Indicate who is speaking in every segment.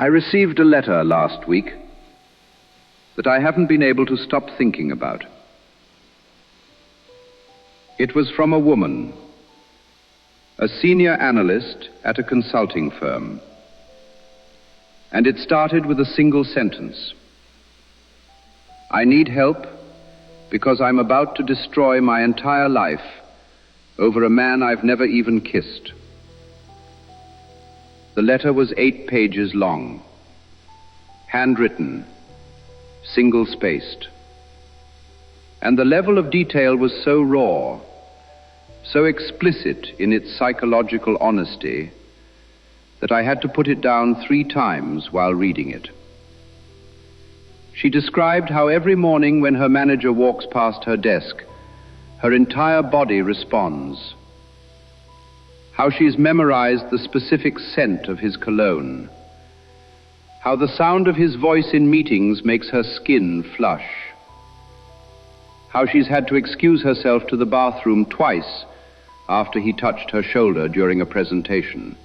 Speaker 1: I received a letter last week that I haven't been able to stop thinking about. It was from a woman, a senior analyst at a consulting firm, and it started with a single sentence. I need help because I'm about to destroy my entire life over a man I've never even kissed. The letter was 8 pages long, handwritten, single-spaced. And the level of detail was so raw, so explicit in its psychological honesty, that I had to put it down 3 times while reading it. She described how every morning when her manager walks past her desk, her entire body responds. How she's memorized the specific scent of his cologne. How the sound of his voice in meetings makes her skin flush. How she's had to excuse herself to the bathroom twice after he touched her shoulder during a presentation.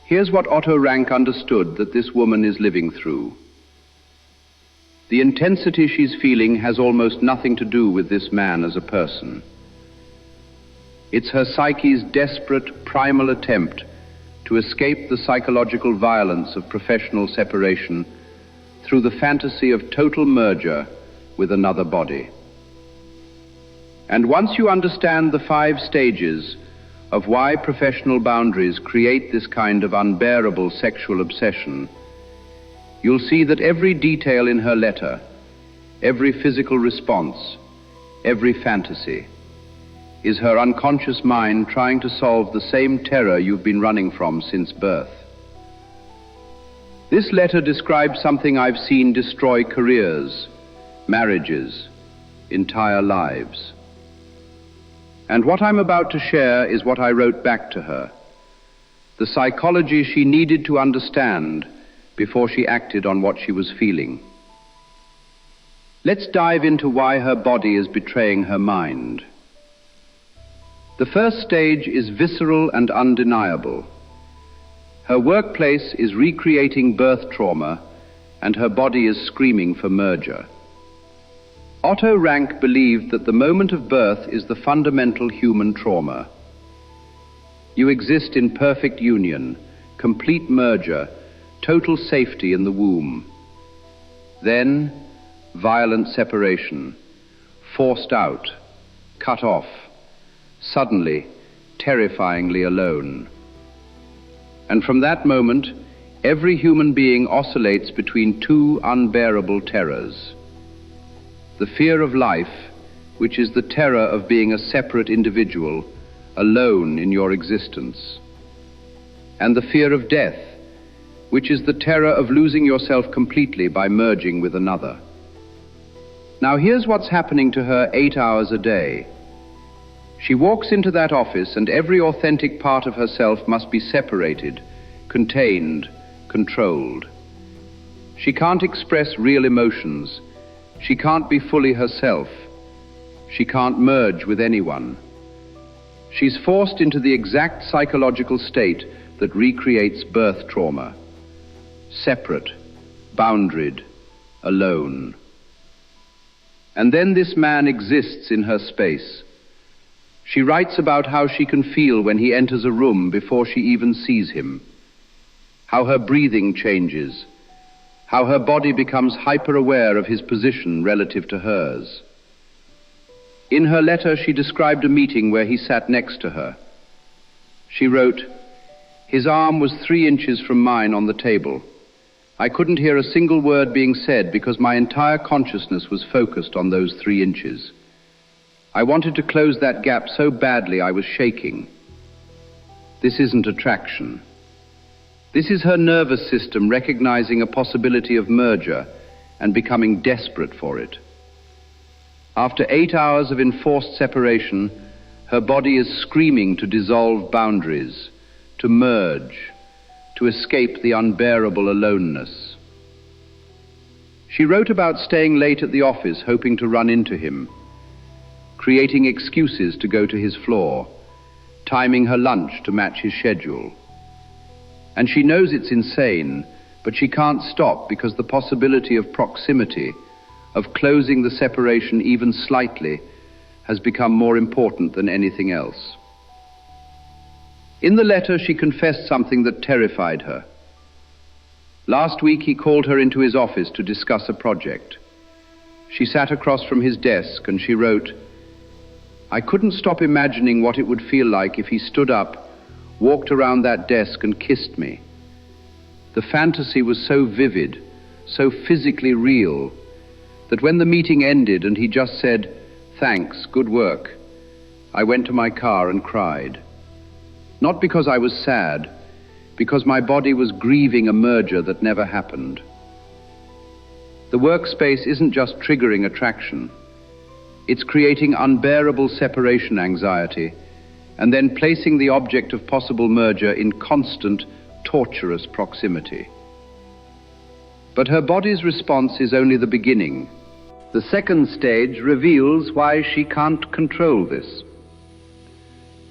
Speaker 1: Here's what Otto Rank understood that this woman is living through. The intensity she's feeling has almost nothing to do with this man as a person. It's her psyche's desperate, primal attempt to escape the psychological violence of professional separation through the fantasy of total merger with another body. And once you understand the 5 stages of why professional boundaries create this kind of unbearable sexual obsession, you'll see that every detail in her letter, every physical response, every fantasy, is her unconscious mind trying to solve the same terror you've been running from since birth. This letter describes something I've seen destroy careers, marriages, entire lives. And what I'm about to share is what I wrote back to her, the psychology she needed to understand before she acted on what she was feeling. Let's dive into why her body is betraying her mind. The first stage is visceral and undeniable. Her workplace is recreating birth trauma, and her body is screaming for merger. Otto Rank believed that the moment of birth is the fundamental human trauma. You exist in perfect union, complete merger, total safety in the womb. Then, violent separation, forced out, cut off, suddenly, terrifyingly alone. And from that moment, every human being oscillates between 2 unbearable terrors. The fear of life, which is the terror of being a separate individual, alone in your existence. And the fear of death, which is the terror of losing yourself completely by merging with another. Now here's what's happening to her 8 hours a day. She walks into that office and every authentic part of herself must be separated, contained, controlled. She can't express real emotions. She can't be fully herself. She can't merge with anyone. She's forced into the exact psychological state that recreates birth trauma. Separate, boundaried, alone. And then this man exists in her space. She writes about how she can feel when he enters a room before she even sees him, how her breathing changes, how her body becomes hyper-aware of his position relative to hers. In her letter, she described a meeting where he sat next to her. She wrote, "His arm was 3 inches from mine on the table. I couldn't hear a single word being said because my entire consciousness was focused on those 3 inches. I wanted to close that gap so badly I was shaking. This isn't attraction. This is her nervous system recognizing a possibility of merger and becoming desperate for it. After 8 hours of enforced separation, her body is screaming to dissolve boundaries, to merge, to escape the unbearable aloneness." She wrote about staying late at the office hoping to run into him, creating excuses to go to his floor, timing her lunch to match his schedule. And she knows it's insane, but she can't stop because the possibility of proximity, of closing the separation even slightly, has become more important than anything else. In the letter, she confessed something that terrified her. Last week, he called her into his office to discuss a project. She sat across from his desk and she wrote, "I couldn't stop imagining what it would feel like if he stood up, walked around that desk and kissed me. The fantasy was so vivid, so physically real, that when the meeting ended and he just said, 'Thanks, good work,' I went to my car and cried. Not because I was sad, because my body was grieving a merger that never happened." The workspace isn't just triggering attraction. It's creating unbearable separation anxiety and then placing the object of possible merger in constant, torturous proximity. But her body's response is only the beginning. The second stage reveals why she can't control this.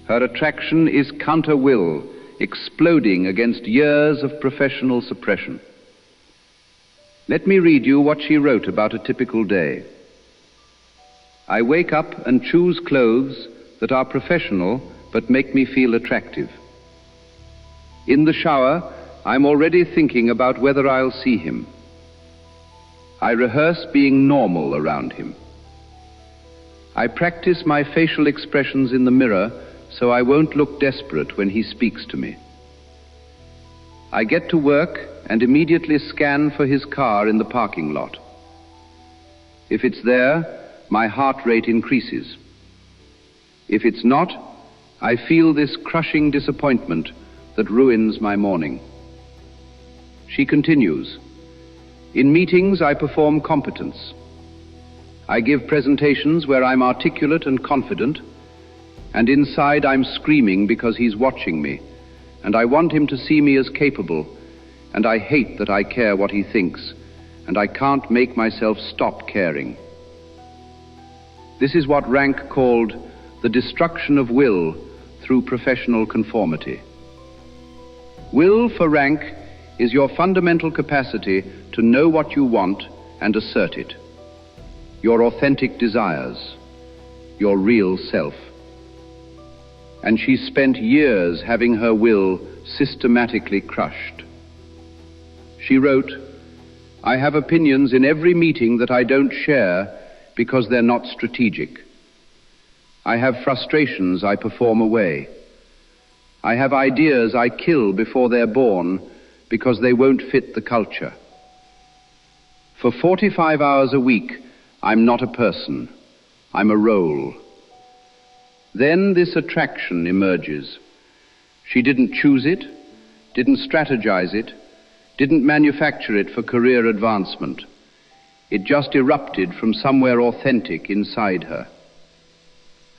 Speaker 1: Her attraction is counter-will, exploding against years of professional suppression. Let me read you what she wrote about a typical day. "I wake up and choose clothes that are professional but make me feel attractive. In the shower, I'm already thinking about whether I'll see him. I rehearse being normal around him. I practice my facial expressions in the mirror so I won't look desperate when he speaks to me. I get to work and immediately scan for his car in the parking lot. If it's there, my heart rate increases. If it's not, I feel this crushing disappointment that ruins my morning." She continues, "In meetings, I perform competence. I give presentations where I'm articulate and confident, and inside I'm screaming because he's watching me, and I want him to see me as capable, and I hate that I care what he thinks, and I can't make myself stop caring." This is what Rank called the destruction of will through professional conformity. Will, for Rank, is your fundamental capacity to know what you want and assert it. Your authentic desires, your real self. And she spent years having her will systematically crushed. She wrote, "I have opinions in every meeting that I don't share because they're not strategic. I have frustrations I perform away. I have ideas I kill before they're born because they won't fit the culture. For 45 hours a week, I'm not a person. I'm a role." Then this attraction emerges. She didn't choose it, didn't strategize it, didn't manufacture it for career advancement. It just erupted from somewhere authentic inside her.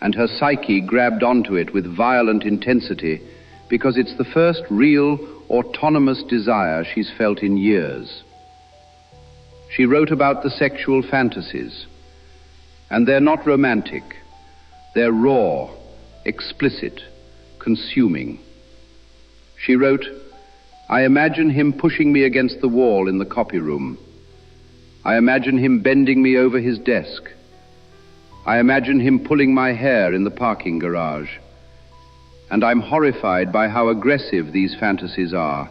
Speaker 1: And her psyche grabbed onto it with violent intensity because it's the first real, autonomous desire she's felt in years. She wrote about the sexual fantasies, and they're not romantic. They're raw, explicit, consuming. She wrote, "I imagine him pushing me against the wall in the copy room. I imagine him bending me over his desk. I imagine him pulling my hair in the parking garage. And I'm horrified by how aggressive these fantasies are,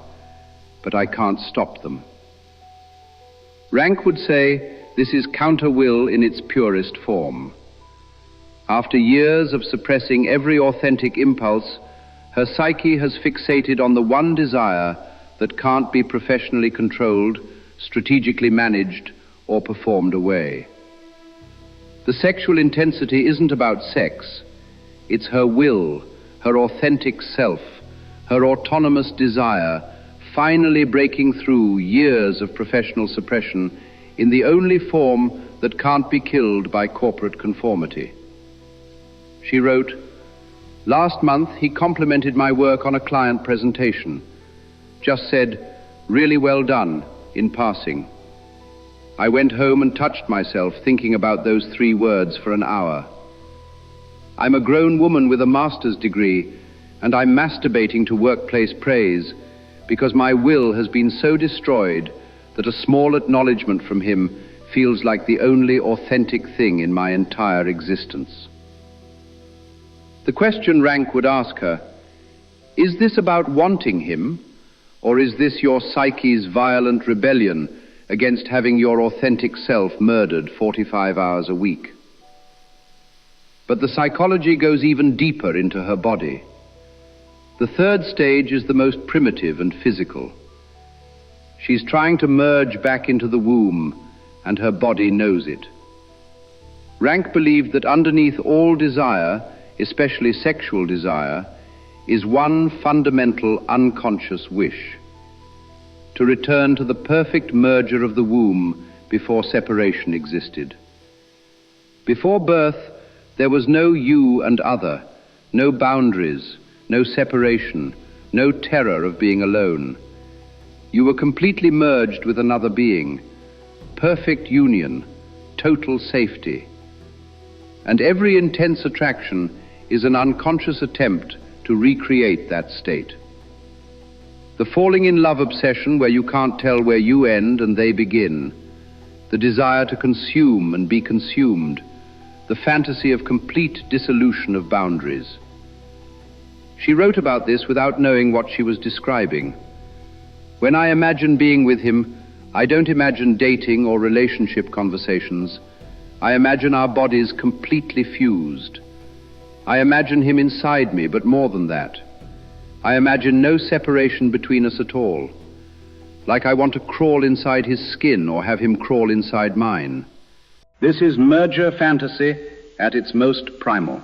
Speaker 1: but I can't stop them." Rank would say this is counter-will in its purest form. After years of suppressing every authentic impulse, her psyche has fixated on the one desire that can't be professionally controlled, strategically managed, or performed away. The sexual intensity isn't about sex. It's her will, her authentic self, her autonomous desire, finally breaking through years of professional suppression in the only form that can't be killed by corporate conformity. She wrote, "Last month, he complimented my work on a client presentation. Just said, 'Really well done,' in passing. I went home and touched myself thinking about those 3 words for an hour. I'm a grown woman with a master's degree, and I'm masturbating to workplace praise because my will has been so destroyed that a small acknowledgement from him feels like the only authentic thing in my entire existence. The question Rank would ask her, is this about wanting him, or is this your psyche's violent rebellion against having your authentic self murdered 45 hours a week? But the psychology goes even deeper into her body. The third stage is the most primitive and physical. She's trying to merge back into the womb, and her body knows it. Rank believed that underneath all desire, especially sexual desire, is one fundamental unconscious wish: to return to the perfect merger of the womb before separation existed. Before birth, there was no you and other, no boundaries, no separation, no terror of being alone. You were completely merged with another being, perfect union, total safety. And every intense attraction is an unconscious attempt to recreate that state. The falling in love obsession where you can't tell where you end and they begin, the desire to consume and be consumed, the fantasy of complete dissolution of boundaries. She wrote about this without knowing what she was describing. When I imagine being with him, I don't imagine dating or relationship conversations. I imagine our bodies completely fused. I imagine him inside me, but more than that. I imagine no separation between us at all, like I want to crawl inside his skin or have him crawl inside mine. This is merger fantasy at its most primal.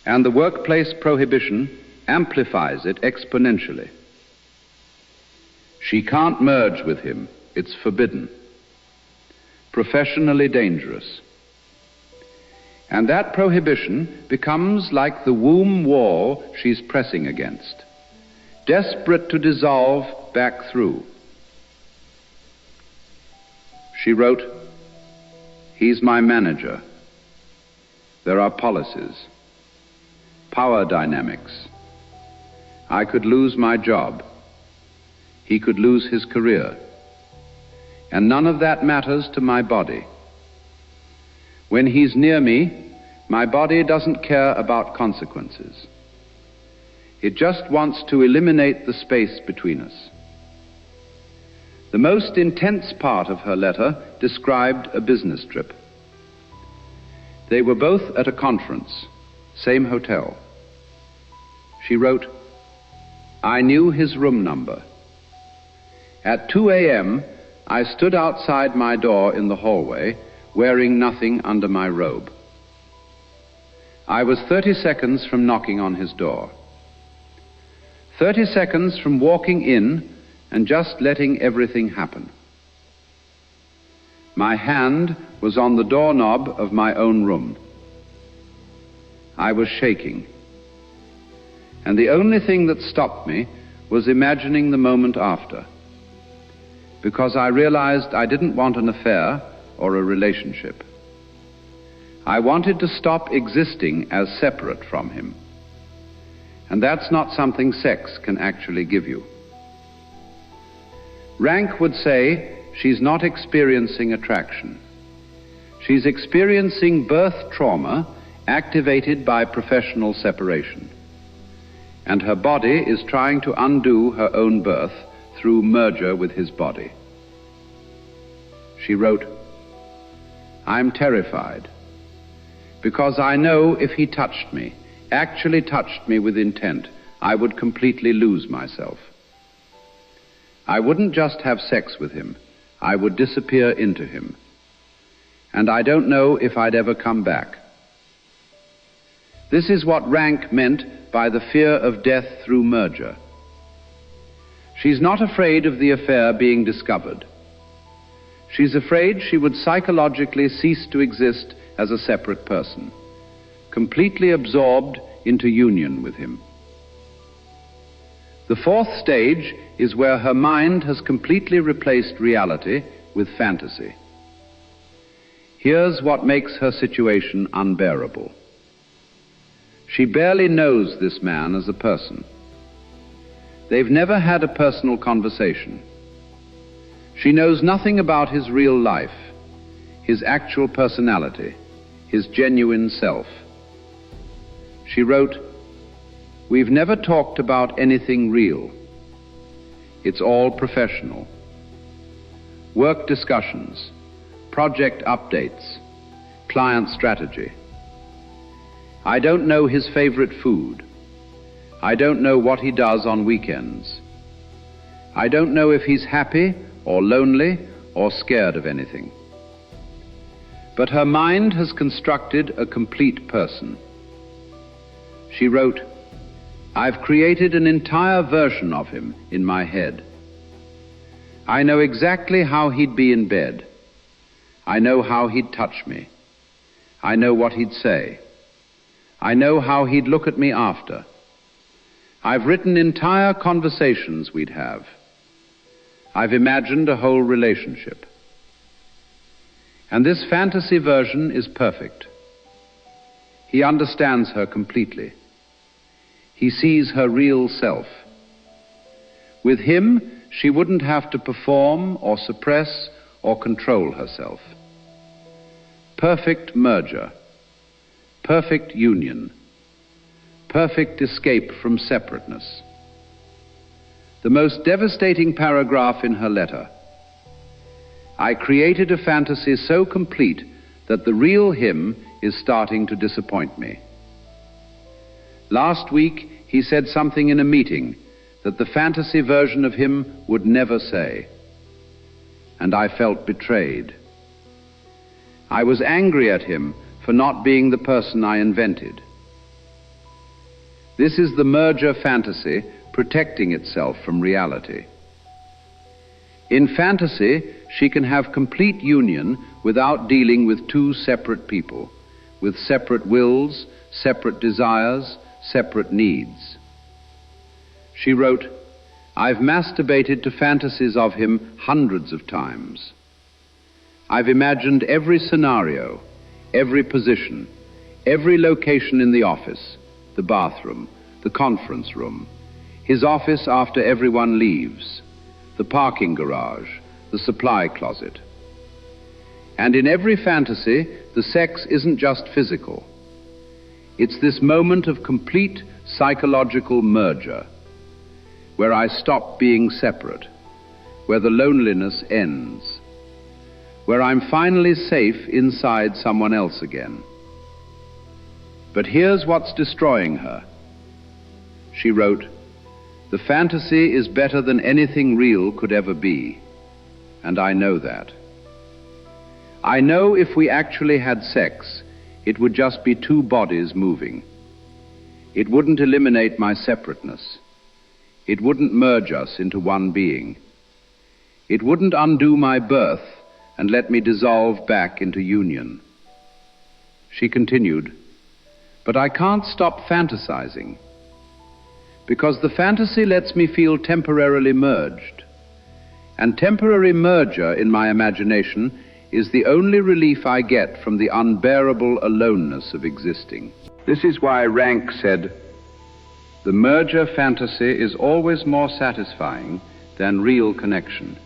Speaker 1: And the workplace prohibition amplifies it exponentially. She can't merge with him. It's forbidden. Professionally dangerous. And that prohibition becomes like the womb wall she's pressing against, desperate to dissolve back through. She wrote, "He's my manager. There are policies, power dynamics. I could lose my job. He could lose his career. And none of that matters to my body. When he's near me, my body doesn't care about consequences. It just wants to eliminate the space between us." The most intense part of her letter described a business trip. They were both at a conference, same hotel. She wrote, "I knew his room number. At 2 a.m., I stood outside my door in the hallway, wearing nothing under my robe. I was 30 seconds from knocking on his door. 30 seconds from walking in and just letting everything happen. My hand was on the doorknob of my own room. I was shaking. And the only thing that stopped me was imagining the moment after, because I realized I didn't want an affair or a relationship. I wanted to stop existing as separate from him. And that's not something sex can actually give you." Rank would say she's not experiencing attraction. She's experiencing birth trauma activated by professional separation. And her body is trying to undo her own birth through merger with his body. She wrote, "I'm terrified, because I know if he touched me, actually touched me with intent, I would completely lose myself. I wouldn't just have sex with him, I would disappear into him. And I don't know if I'd ever come back." This is what Rank meant by the fear of death through merger. She's not afraid of the affair being discovered. She's afraid she would psychologically cease to exist as a separate person, completely absorbed into union with him. The fourth stage is where her mind has completely replaced reality with fantasy. Here's what makes her situation unbearable. She barely knows this man as a person. They've never had a personal conversation. She knows nothing about his real life, his actual personality, his genuine self. She wrote, "We've never talked about anything real. It's all professional. Work discussions, project updates, client strategy. I don't know his favorite food. I don't know what he does on weekends. I don't know if he's happy or lonely or scared of anything. But her mind has constructed a complete person." She wrote, "I've created an entire version of him in my head. I know exactly how he'd be in bed. I know how he'd touch me. I know what he'd say. I know how he'd look at me after. I've written entire conversations we'd have. I've imagined a whole relationship. And this fantasy version is perfect. He understands her completely. He sees her real self. With him, she wouldn't have to perform or suppress or control herself. Perfect merger, perfect union, perfect escape from separateness. The most devastating paragraph in her letter: "I created a fantasy so complete that the real him is starting to disappoint me. Last week, he said something in a meeting that the fantasy version of him would never say. And I felt betrayed. I was angry at him for not being the person I invented. This is the merger fantasy protecting itself from reality. In fantasy, she can have complete union without dealing with two separate people, with separate wills, separate desires, separate needs." She wrote, "I've masturbated to fantasies of him hundreds of times. I've imagined every scenario, every position, every location in the office, the bathroom, the conference room, his office after everyone leaves, the parking garage, the supply closet. And in every fantasy, the sex isn't just physical. It's this moment of complete psychological merger, where I stop being separate, where the loneliness ends, where I'm finally safe inside someone else again. But here's what's destroying her." She wrote, "The fantasy is better than anything real could ever be, and I know that. I know if we actually had sex, it would just be two bodies moving. It wouldn't eliminate my separateness. It wouldn't merge us into one being. It wouldn't undo my birth and let me dissolve back into union." She continued, "But I can't stop fantasizing, because the fantasy lets me feel temporarily merged. And temporary merger in my imagination is the only relief I get from the unbearable aloneness of existing." This is why Rank said, "The merger fantasy is always more satisfying than real connection.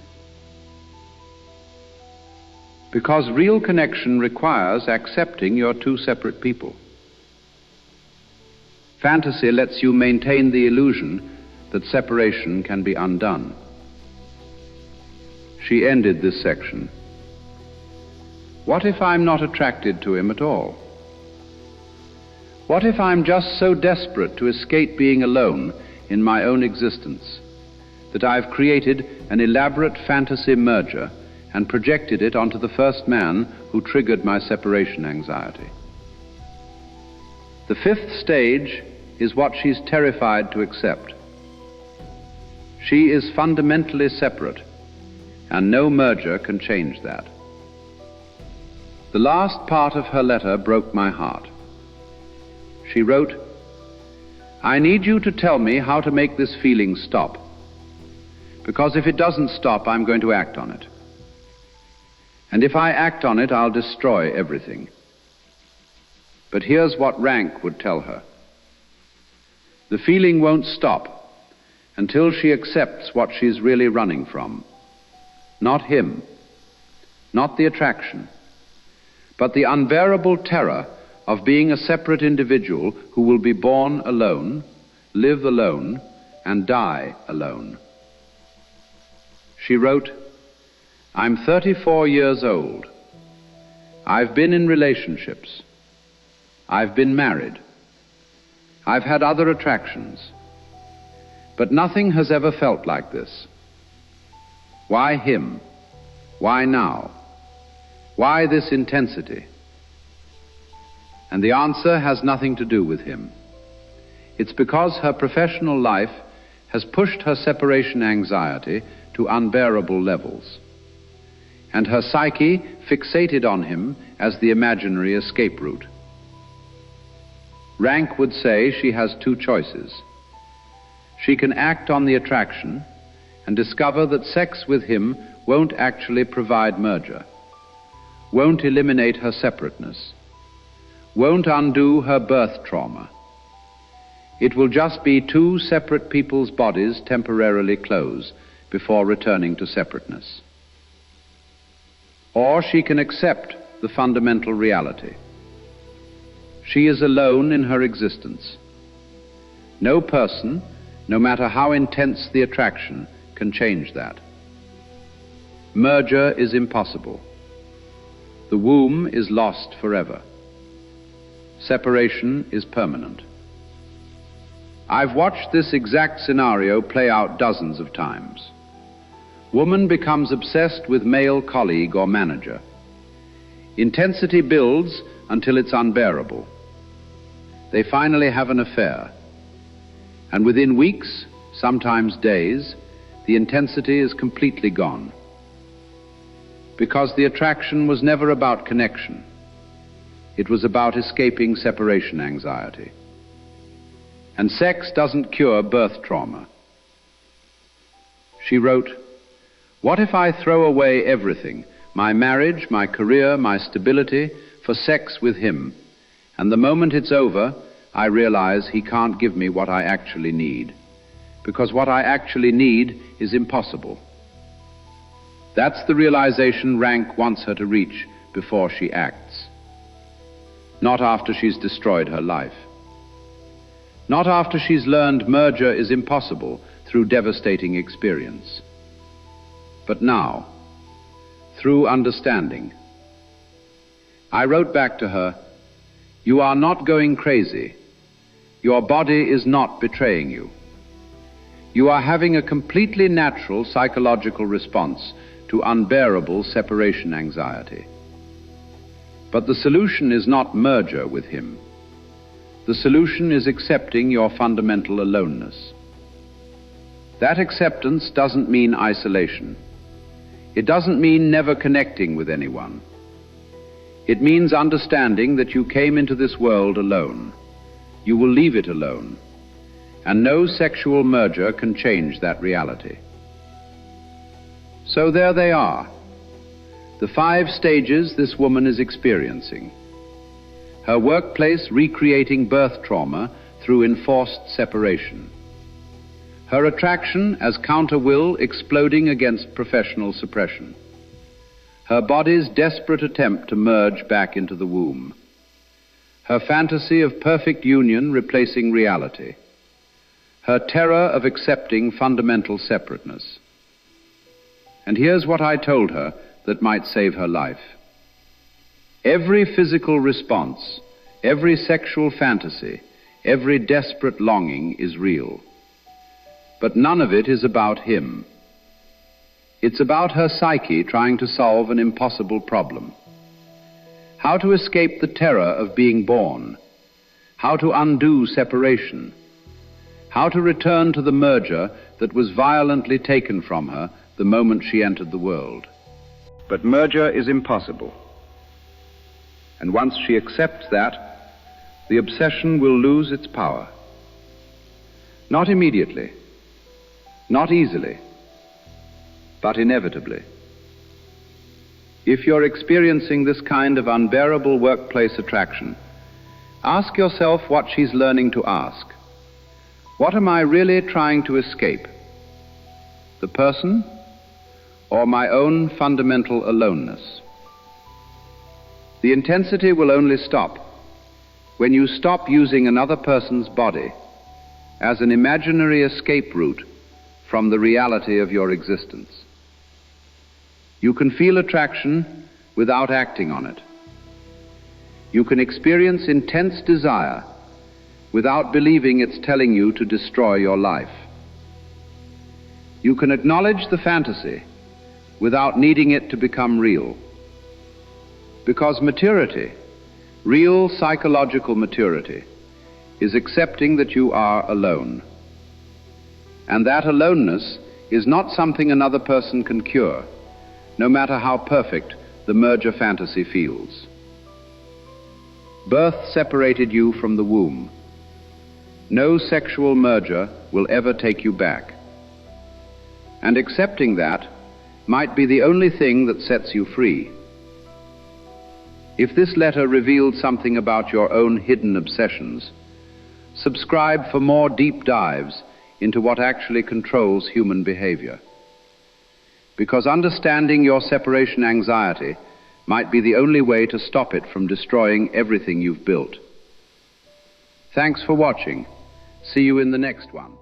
Speaker 1: Because real connection requires accepting you're two separate people. Fantasy lets you maintain the illusion that separation can be undone." She ended this section, "What if I'm not attracted to him at all? What if I'm just so desperate to escape being alone in my own existence that I've created an elaborate fantasy merger and projected it onto the first man who triggered my separation anxiety? The fifth stage is what she's terrified to accept. She is fundamentally separate, and no merger can change that." The last part of her letter broke my heart. She wrote, "I need you to tell me how to make this feeling stop, because if it doesn't stop, I'm going to act on it. And if I act on it, I'll destroy everything." But here's what Rank would tell her: "The feeling won't stop until she accepts what she's really running from. Not him, not the attraction, but the unbearable terror of being a separate individual who will be born alone, live alone, and die alone. She wrote, "I'm 34 years old. I've been in relationships. I've been married. I've had other attractions. But nothing has ever felt like this. Why him? Why now? Why this intensity?" And the answer has nothing to do with him. It's because her professional life has pushed her separation anxiety to unbearable levels, and her psyche fixated on him as the imaginary escape route. Rank would say she has two choices. She can act on the attraction and discover that sex with him won't actually provide merger, won't eliminate her separateness, won't undo her birth trauma. It will just be two separate people's bodies temporarily close before returning to separateness. Or she can accept the fundamental reality. She is alone in her existence. No person, no matter how intense the attraction, can change that. Merger is impossible. The womb is lost forever. Separation is permanent. I've watched this exact scenario play out dozens of times. Woman becomes obsessed with male colleague or manager. Intensity builds until it's unbearable. They finally have an affair. And within weeks, sometimes days, the intensity is completely gone. Because the attraction was never about connection. It was about escaping separation anxiety. And sex doesn't cure birth trauma. She wrote, "What if I throw away everything, my marriage, my career, my stability, for sex with him, and the moment it's over, I realize he can't give me what I actually need, because what I actually need is impossible." That's the realization Rank wants her to reach before she acts. Not after she's destroyed her life. Not after she's learned merger is impossible through devastating experience. But now, through understanding. I wrote back to her, "You are not going crazy. Your body is not betraying you. You are having a completely natural psychological response to unbearable separation anxiety. But the solution is not merger with him. The solution is accepting your fundamental aloneness. That acceptance doesn't mean isolation. It doesn't mean never connecting with anyone. It means understanding that you came into this world alone. You will leave it alone. And no sexual merger can change that reality." So there they are, the 5 stages this woman is experiencing. Her workplace recreating birth trauma through enforced separation. Her attraction as counter-will exploding against professional suppression. Her body's desperate attempt to merge back into the womb. Her fantasy of perfect union replacing reality. Her terror of accepting fundamental separateness. And here's what I told her that might save her life. Every physical response, every sexual fantasy, every desperate longing is real. But none of it is about him. It's about her psyche trying to solve an impossible problem. How to escape the terror of being born. How to undo separation. How to return to the merger that was violently taken from her the moment she entered the world. But merger is impossible. And once she accepts that, the obsession will lose its power. Not immediately, not easily, but inevitably. If you're experiencing this kind of unbearable workplace attraction, ask yourself what she's learning to ask. What am I really trying to escape? The person or my own fundamental aloneness? The intensity will only stop when you stop using another person's body as an imaginary escape route from the reality of your existence. You can feel attraction without acting on it. You can experience intense desire without believing it's telling you to destroy your life. You can acknowledge the fantasy without needing it to become real. Because maturity, real psychological maturity, is accepting that you are alone. And that aloneness is not something another person can cure, no matter how perfect the merger fantasy feels. Birth separated you from the womb. No sexual merger will ever take you back. And accepting that might be the only thing that sets you free. If this letter revealed something about your own hidden obsessions, subscribe for more deep dives into what actually controls human behavior. Because understanding your separation anxiety might be the only way to stop it from destroying everything you've built. Thanks for watching. See you in the next one.